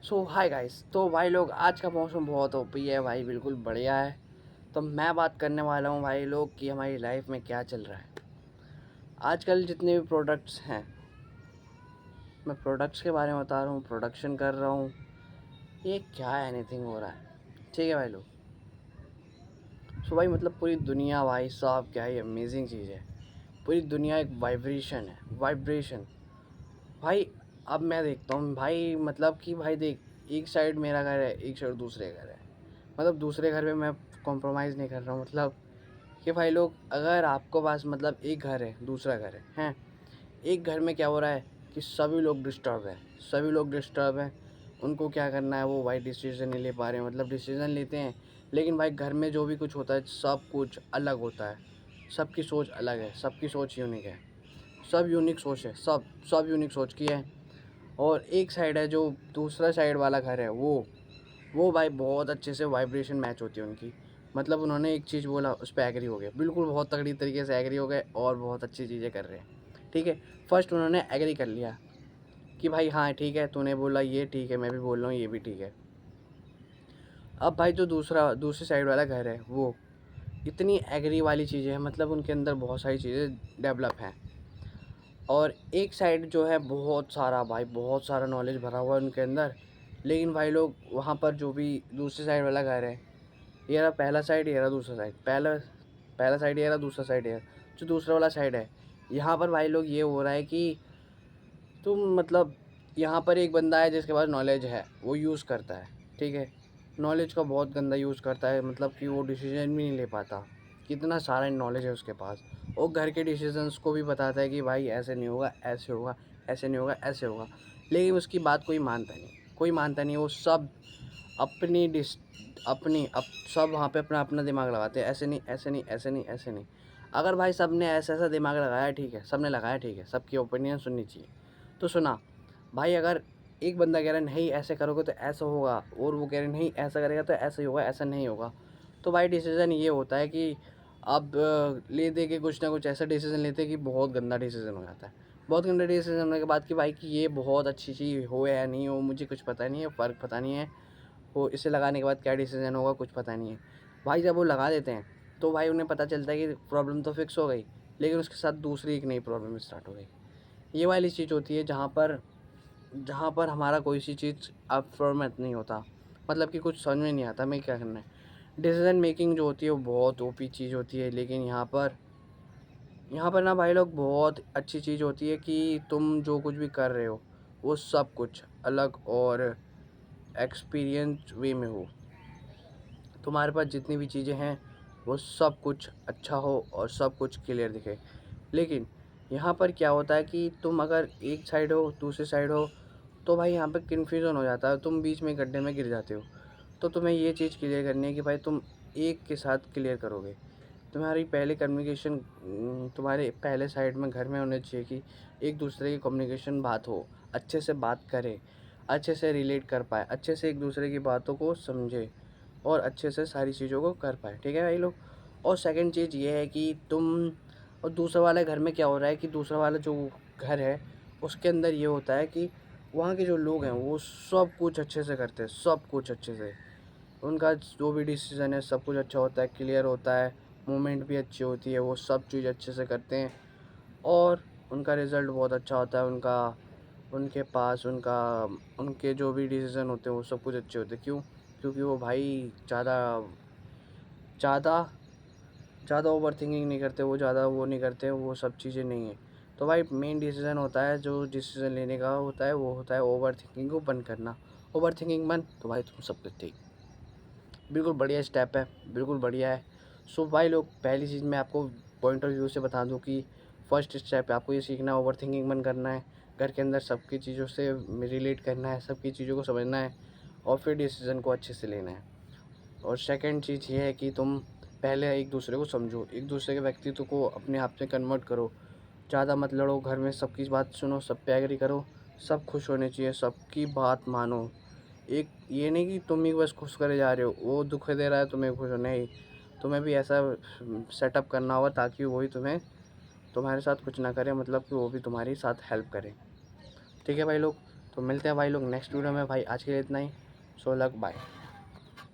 सो hi guys. तो भाई लोग, आज का मौसम बहुत ओपी है भाई, बिल्कुल बढ़िया है। तो मैं बात करने वाला हूँ भाई लोग कि हमारी लाइफ में क्या चल रहा है आजकल। जितने भी प्रोडक्ट्स हैं, मैं प्रोडक्ट्स के बारे में बता रहा हूँ, प्रोडक्शन कर रहा हूँ। ये क्या एनीथिंग हो रहा है, ठीक है भाई लोग। सो भाई मतलब पूरी दुनिया भाई साहब, क्या ही अमेजिंग चीज़ है। पूरी दुनिया एक वाइब्रेशन है, वाइब्रेशन भाई। अब मैं देखता हूँ भाई, मतलब कि भाई देख, एक साइड मेरा घर है, एक साइड दूसरे घर है। मतलब दूसरे घर में मैं कॉम्प्रोमाइज़ नहीं कर रहा हूँ। मतलब कि भाई लोग, अगर आपको पास मतलब एक घर है, दूसरा घर है, हैं, एक घर में क्या हो रहा है कि सभी लोग डिस्टर्ब हैं, सभी लोग डिस्टर्ब हैं। उनको क्या करना है, वो भाई डिसीजन नहीं ले पा रहे हैं। मतलब डिसीजन लेते हैं, लेकिन भाई घर में जो भी कुछ होता है सब कुछ अलग होता है। सबकी सोच अलग है, सबकी सोच यूनिक है। सब यूनिक सोच है, सब सब यूनिक सोच की है। और एक साइड है, जो दूसरा साइड वाला घर है, वो भाई बहुत अच्छे से वाइब्रेशन मैच होती है उनकी। मतलब उन्होंने एक चीज़ बोला, उस पर एग्री हो गए, बिल्कुल बहुत तगड़ी तरीके से एग्री हो गए और बहुत अच्छी चीज़ें कर रहे हैं। ठीक है, फर्स्ट उन्होंने एग्री कर लिया कि भाई हाँ ठीक है, तूने बोला ये ठीक है, मैं भी बोल रहा हूँ ये भी ठीक है। अब भाई जो दूसरी साइड वाला घर है, वो इतनी एग्री वाली चीज़ें हैं, मतलब उनके अंदर बहुत सारी चीज़ें डेवलप हैं। और एक साइड जो है, बहुत सारा भाई, बहुत सारा नॉलेज भरा हुआ है उनके अंदर। लेकिन भाई लोग वहाँ पर जो भी दूसरी साइड वाला घर है, ये रहा पहला साइड, ये रहा दूसरा साइड। पहला पहला साइड ये रहा, दूसरा साइड ये रहा। जो दूसरा वाला साइड है, यहाँ पर भाई लोग ये हो रहा है कि तुम मतलब, यहाँ पर एक बंदा है जिसके पास नॉलेज है, वो यूज़ करता है, ठीक है। नॉलेज का बहुत गंदा यूज़ करता है, मतलब कि वो डिसीजन भी नहीं ले पाता। कितना सारा नॉलेज है उसके पास। वो घर के डिसीजंस को भी बताता है कि भाई ऐसे नहीं होगा, ऐसे होगा, ऐसे नहीं होगा, ऐसे होगा। लेकिन उसकी बात कोई मानता नहीं, कोई मानता नहीं। वो सब अपनी डिस अपनी अप सब वहाँ पे अपना अपना दिमाग लगाते हैं, ऐसे नहीं, ऐसे नहीं, ऐसे नहीं, ऐसे नहीं। अगर भाई सब ने ऐसा ऐसा दिमाग लगाया, ठीक है, सब ने लगाया, ठीक है, सबकी ओपिनियन सुननी चाहिए, तो सुना। भाई अगर एक बंदा कह रहा है नहीं ऐसे करोगे तो ऐसा होगा, और वो कह रहे हैं नहीं ऐसा करेगा तो ऐसा ही होगा, ऐसा नहीं होगा, तो भाई डिसीज़न ये होता है कि अब ले दे के कुछ ना कुछ ऐसा डिसीज़न लेते हैं कि बहुत गंदा डिसीज़न हो जाता है। बहुत गंदा डिसीज़न होने के बाद कि भाई कि ये बहुत अच्छी चीज़ हो या नहीं हो, मुझे कुछ पता नहीं है, फ़र्क पता नहीं है। वो इसे लगाने के बाद क्या डिसीज़न होगा कुछ पता नहीं है। भाई जब वो लगा देते हैं, तो भाई उन्हें पता चलता है कि प्रॉब्लम तो फिक्स हो गई, लेकिन उसके साथ दूसरी एक नई प्रॉब्लम स्टार्ट हो गई। ये वाली चीज़ होती है जहाँ पर हमारा कोई सी चीज़ अब फॉर्मेट नहीं होता। मतलब कि कुछ समझ में नहीं आता हमें क्या करना है। डिसीज़न मेकिंग जो होती है वो बहुत ओपी चीज़ होती है, लेकिन यहाँ पर ना भाई लोग, बहुत अच्छी चीज़ होती है कि तुम जो कुछ भी कर रहे हो, वो सब कुछ अलग और एक्सपीरियंस वे में हो। तुम्हारे पास जितनी भी चीज़ें हैं, वो सब कुछ अच्छा हो और सब कुछ क्लियर दिखे। लेकिन यहाँ पर क्या होता है कि तुम अगर एक साइड हो, दूसरी साइड हो, तो भाई यहाँ पे कन्फ्यूज़न हो जाता है, तुम बीच में गड्ढे में गिर जाते हो। तो तुम्हें ये चीज़ क्लियर करनी है कि भाई तुम एक के साथ क्लियर करोगे। तुम्हारी पहले कम्युनिकेशन, तुम्हारे पहले साइड में घर में होना चाहिए कि एक दूसरे की कम्युनिकेशन बात हो, अच्छे से बात करे, अच्छे से रिलेट कर पाए, अच्छे से एक दूसरे की बातों को समझे और अच्छे से सारी चीज़ों को कर पाए, ठीक है भाई लोग। और सेकंड चीज़ ये है कि और दूसरा वाले घर में क्या हो रहा है कि दूसरा वाला जो घर है, उसके अंदर ये होता है कि वहाँ के जो लोग हैं वो सब कुछ अच्छे से करते हैं, सब कुछ अच्छे से। उनका जो भी डिसीज़न है सब कुछ अच्छा होता है, क्लियर होता है, मूवमेंट भी अच्छी होती है, वो सब चीज़ अच्छे से करते हैं और उनका रिज़ल्ट बहुत अच्छा होता है। उनके पास उनके जो भी डिसीज़न होते हैं वो सब कुछ अच्छे होते हैं। क्यों? क्योंकि वो भाई ज़्यादा ज़्यादा ओवरथिंकिंग नहीं करते, वो ज़्यादा वो नहीं करते, वो सब चीज़ें नहीं हैं। तो भाई मेन डिसीज़न होता है, जो डिसीज़न लेने का होता है, वो होता है ओवरथिंकिंग को बंद करना। ओवरथिंकिंग बंद, तो भाई तुम सब कुछ ठीक। बिल्कुल बढ़िया स्टेप है, बिल्कुल बढ़िया है। सो भाई लोग, पहली चीज़ मैं आपको पॉइंट ऑफ व्यू से बता दूँ कि फर्स्ट स्टेप है, आपको ये सीखना है, ओवरथिंकिंग बंद करना है। घर के अंदर सबकी चीज़ों से रिलेट करना है, सबकी चीज़ों को समझना है और फिर डिसीज़न को अच्छे से लेना है। और सेकंड चीज़ ये है कि तुम पहले एक दूसरे को समझो, एक दूसरे के व्यक्तित्व को अपने आप में कन्वर्ट करो। ज़्यादा मत लड़ो, घर में सबकी बात सुनो, सब पे एग्री करो, सब खुश होने चाहिए, सबकी बात मानो। एक ये नहीं कि तुम ही बस खुश करे जा रहे हो, वो दुख दे रहा है तुम्हें खुश हो, नहीं। तुम्हें भी ऐसा सेटअप करना होगा ताकि वही तुम्हारे साथ कुछ ना करे, मतलब कि वो भी तुम्हारी साथ हेल्प करे, ठीक है भाई लोग। तो मिलते हैं भाई लोग नेक्स्ट वीडियो में भाई। आज के लिए इतना ही। सो लग बाय।